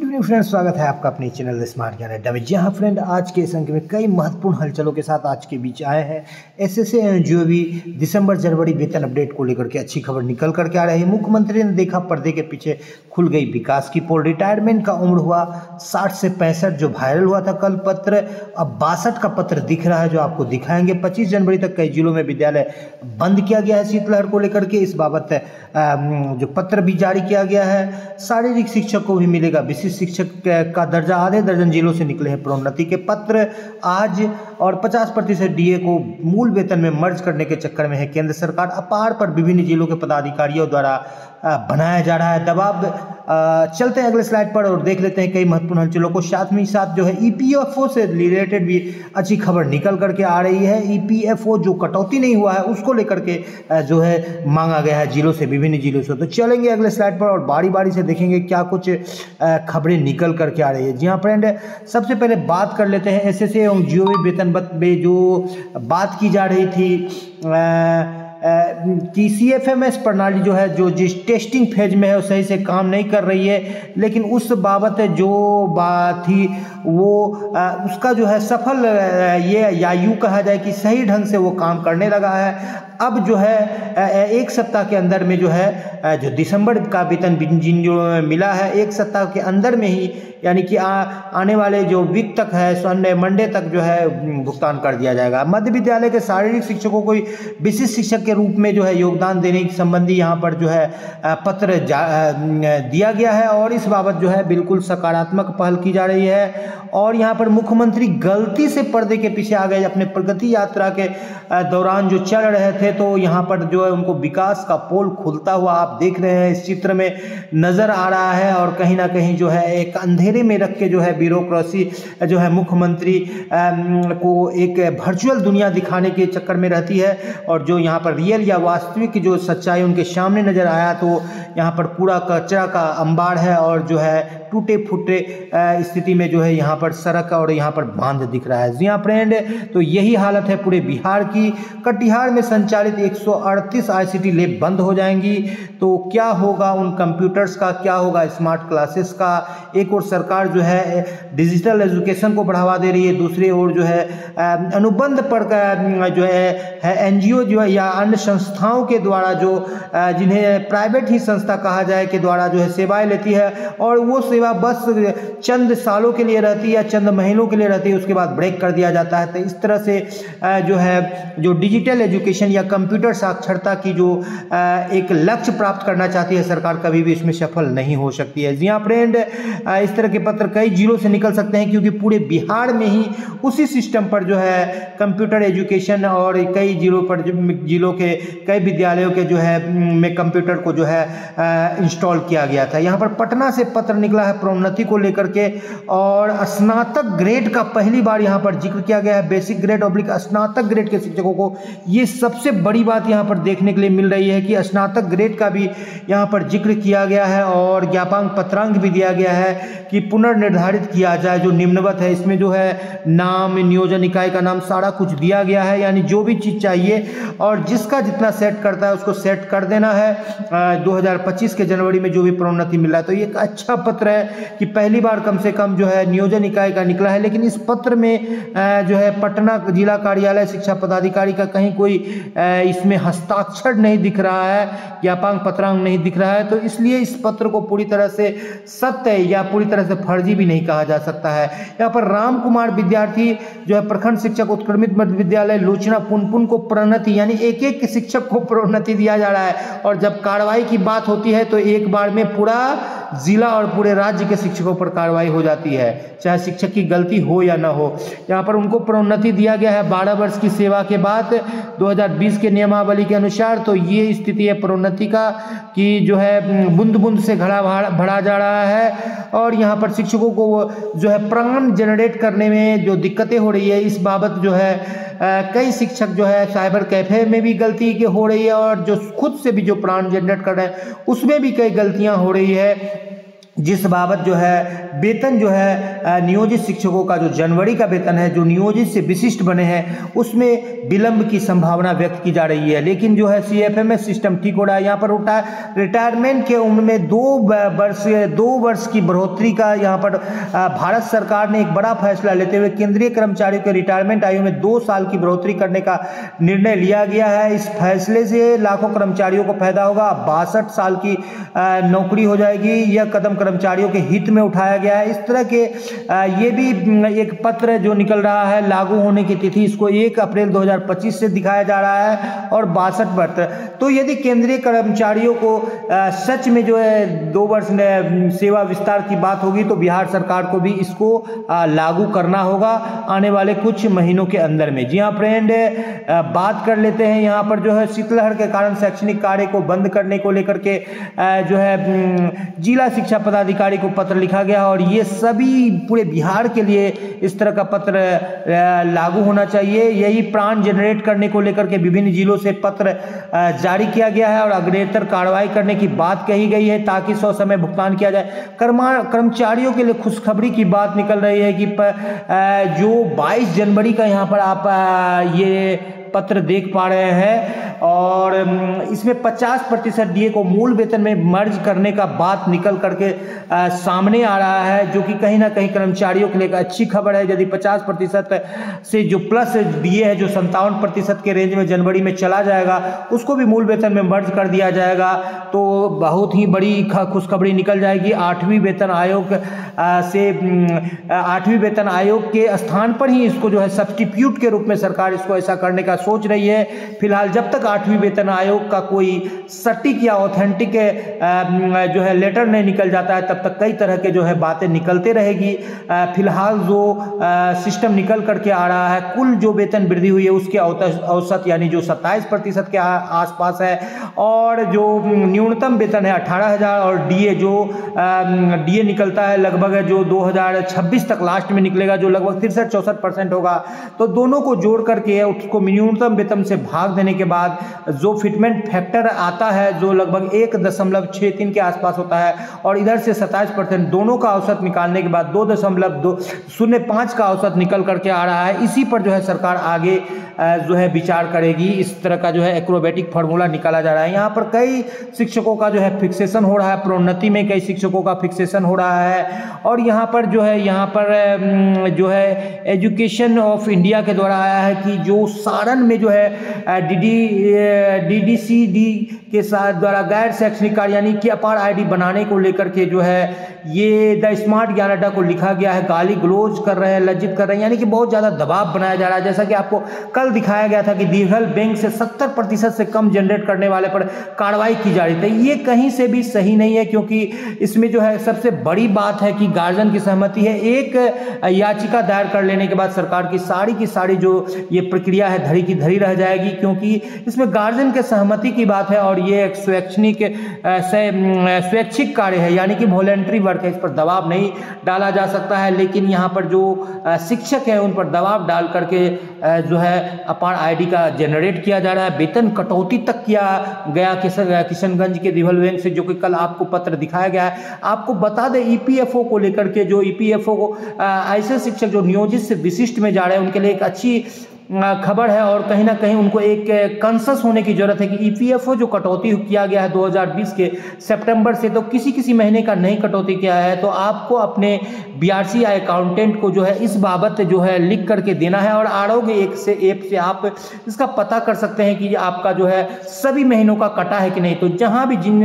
Evening friend, स्वागत है आपका अपने चैनल स्मार्ट ज्ञान अड्डा में। जहां फ्रेंड आज के इस अंक में कई महत्वपूर्ण हलचलों के साथ आज के बीच आए हैं। एसएससी एवं जीओबी दिसंबर जनवरी वेतन अपडेट को लेकर के अच्छी खबर निकल करके आ रही है। मुख्यमंत्री ने देखा पर्दे के पीछे खुल गई विकास की पोल। रिटायरमेंट का उम्र हुआ 60 से 65 जो वायरल हुआ था कल पत्र, अब 62 का पत्र दिख रहा है जो आपको दिखाएंगे। 25 जनवरी तक कई जिलों में विद्यालय बंद किया गया है शीतलहर को लेकर के। इस बाबत जो पत्र भी जारी किया गया है। शारीरिक शिक्षक को भी मिलेगा विशिष्ट शिक्षक का दर्जा। आधे दर्जन जिलों से निकले हैं प्रोन्नति के पत्र आज। और 50% डीए को मूल वेतन में मर्ज करने के चक्कर में है केंद्र सरकार। अपार पर विभिन्न जिलों के पदाधिकारियों द्वारा बनाया जा रहा है दबाव। चलते हैं अगले स्लाइड पर और देख लेते हैं कई महत्वपूर्ण हलचलों को। साथ में साथ जो है ईपीएफओ से रिलेटेड भी अच्छी खबर निकल करके आ रही है। ईपीएफओ जो कटौती नहीं हुआ है उसको लेकर के जो है मांगा गया है जिलों से, विभिन्न जिलों से। तो चलेंगे अगले स्लाइड पर और बारी बारी से देखेंगे क्या कुछ खबरें निकल करके आ रही है। जी हाँ फ्रेंड, सबसे पहले बात कर लेते हैं एसएससी एवं जीओबी वेतन में जो बात की जा रही थी कि सीएफएमएस प्रणाली जो है जो जिस टेस्टिंग फेज में है वो सही से काम नहीं कर रही है। लेकिन उस बाबत जो बात थी वो उसका जो है सफल ये या यूँ कहा जाए कि सही ढंग से वो काम करने लगा है। अब जो है एक सप्ताह के अंदर में जो है जो दिसंबर का वेतन जिन जो मिला है एक सप्ताह के अंदर में ही, यानी कि आने वाले जो वीक तक है संडे मंडे तक जो है भुगतान कर दिया जाएगा। मध्य विद्यालय के शारीरिक शिक्षकों को विशिष्ट शिक्षक के रूप में जो है योगदान देने संबंधी यहाँ पर जो है पत्र दिया गया है और इस बाबत जो है बिल्कुल सकारात्मक पहल की जा रही है। और यहाँ पर मुख्यमंत्री गलती से पर्दे के पीछे आ गए अपने प्रगति यात्रा के दौरान जो चल रहे थे। तो यहाँ पर जो है उनको विकास का पोल खुलता हुआ आप देख रहे हैं इस चित्र में नजर आ रहा है। और कहीं ना कहीं जो है एक अंधेरे में रख के जो है ब्यूरोक्रेसी जो है मुख्यमंत्री को एक वर्चुअल दुनिया दिखाने के चक्कर में रहती है। और जो यहाँ पर रियल या वास्तविक जो सच्चाई उनके सामने नजर आया तो यहाँ पर पूरा कचरा का अंबार है और जो है टूटे फूटे स्थिति में जो है यहाँ पर सड़क और यहाँ पर बांध दिख रहा है। जी हाँ फ्रेंड, तो यही हालत है पूरे बिहार की। कटिहार में संचालित 138 आईसीटी लैब बंद हो जाएंगी। तो क्या होगा उन कंप्यूटर्स का, क्या होगा स्मार्ट क्लासेस का। एक और सरकार जो है डिजिटल एजुकेशन को बढ़ावा दे रही है, दूसरी ओर जो है अनुबंध पर जो है एनजीओ जो है या अन्य संस्थाओं के द्वारा जो जिन्हें प्राइवेट ही संस्था कहा जाए के द्वारा जो है सेवाएं लेती है और वो सेवा बस चंद सालों के लिए रहती है, चंद महीनों के लिए रहती है, उसके बाद ब्रेक कर दिया जाता है। तो इस तरह से जो है जो डिजिटल एजुकेशन या कंप्यूटर साक्षरता की जो एक लक्ष्य प्राप्त करना चाहती है सरकार, कभी भी इसमें सफल नहीं हो सकती है। जी हाँ फ्रेंड, इस तरह के पत्र कई जिलों से निकल सकते हैं क्योंकि पूरे बिहार में ही उसी सिस्टम पर जो है कंप्यूटर एजुकेशन और कई जिलों पर जिलों के कई विद्यालयों के जो है में कंप्यूटर को जो है इंस्टॉल किया गया था। यहाँ पर पटना से पत्र निकला है प्रोन्नति को लेकर के और स्नातक ग्रेड का पहली बार यहाँ पर जिक्र किया गया है। बेसिक ग्रेड ऑब्लिक स्नातक ग्रेड के शिक्षकों को ये सबसे बड़ी बात यहाँ पर देखने के लिए मिल रही है कि स्नातक ग्रेड का भी यहाँ पर जिक्र किया गया है और ज्ञापन पत्रांक भी दिया गया है कि पुनर्निर्धारित किया जाए जो निम्नवत है। इसमें जो है नाम, नियोजन इकाई का नाम, सारा कुछ दिया गया है, यानी जो भी चीज़ चाहिए और जिसका जितना सेट करता है उसको सेट कर देना है। 2025 के जनवरी में जो भी प्रोन्नति मिला है तो ये एक अच्छा पत्र है कि पहली बार कम से कम जो है नियोजन इकाई का निकला है। लेकिन इस पत्र में जो है पटना जिला कार्यालय शिक्षा पदाधिकारी का कहीं कोई इसमें हस्ताक्षर नहीं दिख रहा है, ज्ञापन पत्रांक नहीं दिख रहा है। तो इसलिए इस पत्र को पूरी तरह से सत्य या पूरी तरह से फर्जी भी नहीं कहा जा सकता है। यहाँ पर राम कुमार विद्यार्थी जो है प्रखंड शिक्षक उत्क्रमित मध्य विद्यालय लोचना पुनपुन को प्रोन्नति, यानी एक एक शिक्षक को प्रोन्नति दिया जा रहा है। और जब कार्रवाई की बात होती है तो एक बार में पूरा जिला और पूरे राज्य के शिक्षकों पर कार्रवाई हो जाती है, चाहे शिक्षक की गलती हो या ना हो। यहाँ पर उनको प्रोन्नति दिया गया है 12 वर्ष की सेवा के बाद 2020 के नियमावली के अनुसार। तो ये स्थिति है प्रोन्नति का कि जो है बूंद बूंद से घड़ा बढ़ा जा रहा है। और यहाँ पर शिक्षकों को जो है प्राण जनरेट करने में जो दिक्कतें हो रही है इस बाबत जो है कई शिक्षक जो है साइबर कैफे में भी गलती हो रही है और जो खुद से भी जो प्राण जनरेट कर रहे हैं उसमें भी कई गलतियां हो रही है। जिस बाबत जो है वेतन जो है नियोजित शिक्षकों का जो जनवरी का वेतन है जो नियोजित से विशिष्ट बने हैं उसमें विलंब की संभावना व्यक्त की जा रही है। लेकिन जो है CFMS सिस्टम ठीक हो रहा है। यहाँ पर रिटायरमेंट के उम्र में 2 वर्ष की बढ़ोतरी का यहाँ पर भारत सरकार ने एक बड़ा फैसला लेते हुए केंद्रीय कर्मचारियों के रिटायरमेंट आयु में 2 साल की बढ़ोतरी करने का निर्णय लिया गया है। इस फैसले से लाखों कर्मचारियों को फायदा होगा। 62 साल की नौकरी हो जाएगी। यह कदम कर्मचारियों के हित में उठाया गया है। इस तरह के ये भी एक पत्र जो निकल रहा है, लागू होने की तिथि इसको 1 अप्रैल 2025 से दिखाया जा रहा है और 62 वर्ष। तो यदि केंद्रीय कर्मचारियों को सच में जो है 2 वर्ष सेवा विस्तार की बात होगी तो बिहार सरकार को भी इसको लागू करना होगा आने वाले कुछ महीनों के अंदर में। जी हाँ फ्रेंड, बात कर लेते हैं यहाँ पर जो है शीतलहर के कारण शैक्षणिक कार्य को बंद करने को लेकर के जो है जिला शिक्षा पदाधिकारी को पत्र लिखा गया और ये सभी पूरे बिहार के लिए इस तरह का पत्र लागू होना चाहिए। यही प्राण जनरेट करने को लेकर के विभिन्न जिलों से पत्र जारी किया गया है और अग्रेतर कार्रवाई करने की बात कही गई है ताकि ससमय भुगतान किया जाए। कर्मचारियों के लिए खुशखबरी की बात निकल रही है कि जो 22 जनवरी का यहाँ पर आप ये पत्र देख पा रहे हैं और इसमें 50% डीए को मूल वेतन में मर्ज करने का बात निकल करके सामने आ रहा है, जो कि कहीं ना कहीं कर्मचारियों के लिए एक अच्छी खबर है। यदि 50% से जो प्लस डीए है जो 57% के रेंज में जनवरी में चला जाएगा उसको भी मूल वेतन में मर्ज कर दिया जाएगा तो बहुत ही बड़ी खुशखबरी निकल जाएगी। 8वीं वेतन आयोग के स्थान पर ही इसको जो है सब्स्टिट्यूट के रूप में सरकार इसको ऐसा करने का सोच रही है। फिलहाल जब तक 8वीं वेतन आयोग का कोई सटीक या ऑथेंटिक जो है लेटर नहीं निकल जाता है तब तक कई तरह के जो है बातें निकलते रहेगी। फिलहाल जो सिस्टम निकल करके आ रहा है, कुल जो वेतन वृद्धि हुई है उसके औसत यानी जो 27% के आसपास है और जो न्यूनतम वेतन है 18,000 और डीए निकलता है लगभग जो 2026 तक लास्ट में निकलेगा जो लगभग 63-64% होगा। तो दोनों को जोड़ करके उसको न्यूनतम वेतन से भाग देने के बाद जो फिटमेंट फैक्टर आता है जो लगभग 1.63 के आसपास होता है और इधर से 27% दोनों का औसत निकालने के बाद 2.05 का औसत निकल करके आ रहा है। इसी पर जो है सरकार आगे जो है विचार करेगी। इस तरह का जो है एक्रोबेटिक फार्मूला निकाला जा रहा है। यहाँ पर कई शिक्षकों का जो है फिक्सेशन हो रहा है, प्रोन्नति में कई शिक्षकों का फिक्सेशन हो रहा है और यहाँ पर जो है एजुकेशन ऑफ इंडिया के द्वारा आया है कि जो सारण में जो है DDCD के साथ द्वारा गैर शैक्षणिक कार्य यानी कि अपार आईडी बनाने को लेकर के जो है ये द स्मार्ट ज्ञान अड्डा को लिखा गया है। गाली गलौज कर रहे हैं, लज्जित कर रहे हैं, यानी कि बहुत ज़्यादा दबाव बनाया जा रहा है। जैसा कि आपको कल दिखाया गया था कि दीघल बैंक से 70% से कम जनरेट करने वाले पर कार्रवाई की जा रही थी। ये कहीं से भी सही नहीं है क्योंकि इसमें जो है सबसे बड़ी बात है कि गार्जियन की सहमति है। एक याचिका दायर कर लेने के बाद सरकार की सारी जो ये प्रक्रिया है धरी की धरी रह जाएगी क्योंकि इसमें गार्जियन के सहमति की बात है और ये एक स्वैच्छिक कार्य है यानी कि वॉलंटरी वर्क है। इस पर दबाव नहीं डाला जा सकता है, लेकिन यहाँ पर जो शिक्षक हैं उन पर दबाव डाल करके जो है अपार आईडी का जनरेट किया जा रहा है। वेतन कटौती तक किया गया किशनगंज के दिघल बैंक से, जो कि कल आपको पत्र दिखाया गया है। आपको बता दें ईपीएफओ को लेकर के जो ईपीएफओ को ऐसे शिक्षक जो नियोजित से विशिष्ट में जा रहे हैं उनके लिए एक अच्छी खबर है और कहीं ना कहीं उनको एक कंसस होने की जरूरत है कि ईपीएफओ जो कटौती किया गया है 2020 के सितंबर से, तो किसी महीने का नहीं कटौती किया है तो आपको अपने बीआरसी या अकाउंटेंट को जो है इस बाबत जो है लिख करके देना है और आरोग्य ऐप से आप इसका पता कर सकते हैं कि आपका जो है सभी महीनों का कटा है कि नहीं। तो जहां भी जिन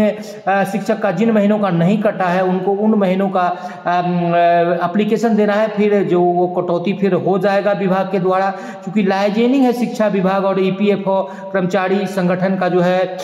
शिक्षक का जिन महीनों का नहीं कटा है उनको उन महीनों का एप्लीकेशन देना है, फिर जो वो कटौती फिर हो जाएगा विभाग के द्वारा। क्योंकि लाइजेनिंग है शिक्षा विभाग और ईपीएफओ कर्मचारी संगठन का जो है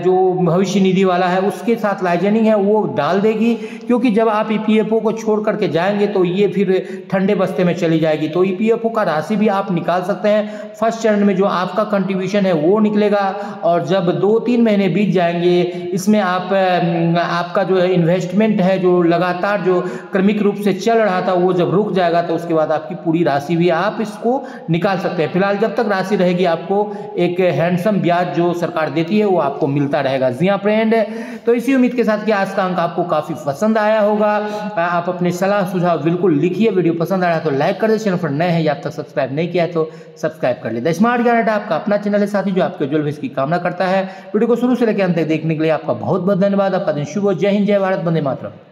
जो भविष्य निधि वाला है उसके साथ लाइजेनिंग है वो डाल देगी, क्योंकि जब आप ईपीएफओ को छोड़ करके जाएंगे तो ये फिर ठंडे बस्ते में चली जाएगी। तो ईपीएफओ का राशि भी आप निकाल सकते हैं। फर्स्ट चरण में जो आपका कंट्रीब्यूशन है वो निकलेगा और जब 2-3 महीने बीत जाएंगे इसमें आपका जो है इन्वेस्टमेंट है जो लगातार जो क्रमिक रूप से चल रहा था वो जब रुक जाएगा तो उसके बाद आपकी पूरी राशि भी आप इसको निकाल सकते हैं। है। फिलहाल जब तक राशि रहेगी आपको एक हैंडसम ब्याज जो सरकार देती है वो आपको मिलता रहेगा। जी हाँ फ्रेंड, तो इसी उम्मीद के साथ कि आज का अंक आपको काफ़ी पसंद आया होगा। आप अपने सलाह सुझाव बिल्कुल लिखिए। वीडियो पसंद आया तो लाइक कर दे, चैनल पर नए हैं या अब तक सब्सक्राइब नहीं किया है तो सब्सक्राइब कर ले। द स्मार्ट ज्ञान अड्डा आपका अपना चैनल है साथी, जो आपके उज्जवल भविष्य की कामना करता है। वीडियो को शुरू से लेकर अंत तक देखने के लिए आपका बहुत बहुत धन्यवाद। आपका दिन शुभ हो। जय हिंद, जय भारत, वंदे मातरम।